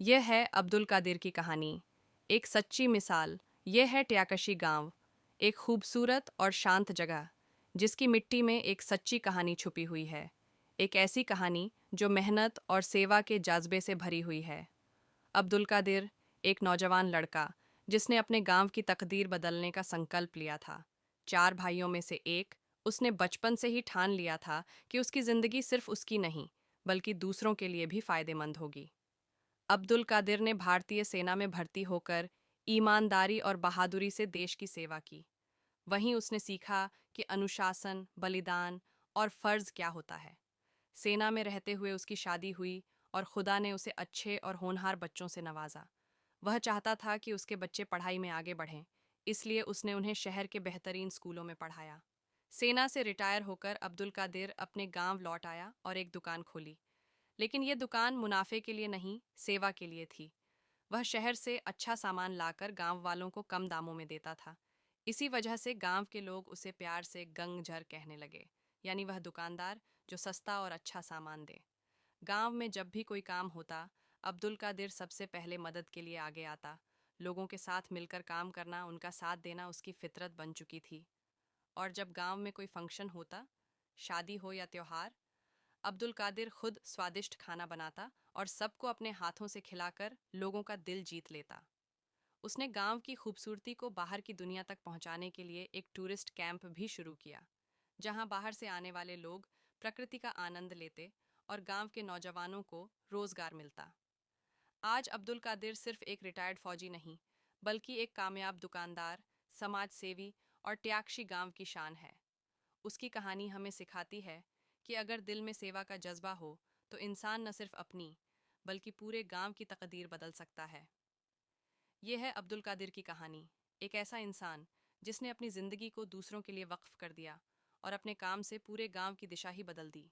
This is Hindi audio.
यह है अब्दुल कादिर की कहानी, एक सच्ची मिसाल। यह है ट्याकशी गांव, एक खूबसूरत और शांत जगह जिसकी मिट्टी में एक सच्ची कहानी छुपी हुई है। एक ऐसी कहानी जो मेहनत और सेवा के जज्बे से भरी हुई है। अब्दुल कादिर एक नौजवान लड़का जिसने अपने गांव की तकदीर बदलने का संकल्प लिया था। चार भाइयों में से एक, उसने बचपन से ही ठान लिया था कि उसकी जिंदगी सिर्फ उसकी नहीं बल्कि दूसरों के लिए भी फायदेमंद होगी। अब्दुल कादिर ने भारतीय सेना में भर्ती होकर ईमानदारी और बहादुरी से देश की सेवा की। वहीं उसने सीखा कि अनुशासन, बलिदान और फर्ज क्या होता है। सेना में रहते हुए उसकी शादी हुई और खुदा ने उसे अच्छे और होनहार बच्चों से नवाजा। वह चाहता था कि उसके बच्चे पढ़ाई में आगे बढ़ें, इसलिए उसने उन्हें शहर के बेहतरीन स्कूलों में पढ़ाया। सेना से रिटायर होकर अब्दुल कादिर अपने गांव लौट आया और एक दुकान खोली। लेकिन यह दुकान मुनाफे के लिए नहीं, सेवा के लिए थी। वह शहर से अच्छा सामान लाकर गांव वालों को कम दामों में देता था। इसी वजह से गांव के लोग उसे प्यार से गंगझर कहने लगे, यानी वह दुकानदार जो सस्ता और अच्छा सामान दे। गांव में जब भी कोई काम होता, अब्दुल कादिर सबसे पहले मदद के लिए आगे आता। लोगों के साथ मिलकर काम करना, उनका साथ देना उसकी फितरत बन चुकी थी। और जब गांव में कोई फंक्शन होता, शादी हो या त्योहार, अब्दुल कादिर खुद स्वादिष्ट खाना बनाता और सबको अपने हाथों से खिलाकर लोगों का दिल जीत लेता। उसने गांव की खूबसूरती को बाहर की दुनिया तक पहुंचाने के लिए एक टूरिस्ट कैंप भी शुरू किया, जहां बाहर से आने वाले लोग प्रकृति का आनंद लेते और गांव के नौजवानों को रोजगार मिलता। आज अब्दुल कादिर सिर्फ एक रिटायर्ड फौजी नहीं, बल्कि एक कामयाब दुकानदार, समाज सेवी और ट्यागशी गांव की शान है। उसकी कहानी हमें सिखाती है कि अगर दिल में सेवा का जज्बा हो तो इंसान न सिर्फ अपनी बल्कि पूरे गांव की तकदीर बदल सकता है। यह है अब्दुल कादिर की कहानी, एक ऐसा इंसान जिसने अपनी जिंदगी को दूसरों के लिए वक्फ कर दिया और अपने काम से पूरे गांव की दिशा ही बदल दी।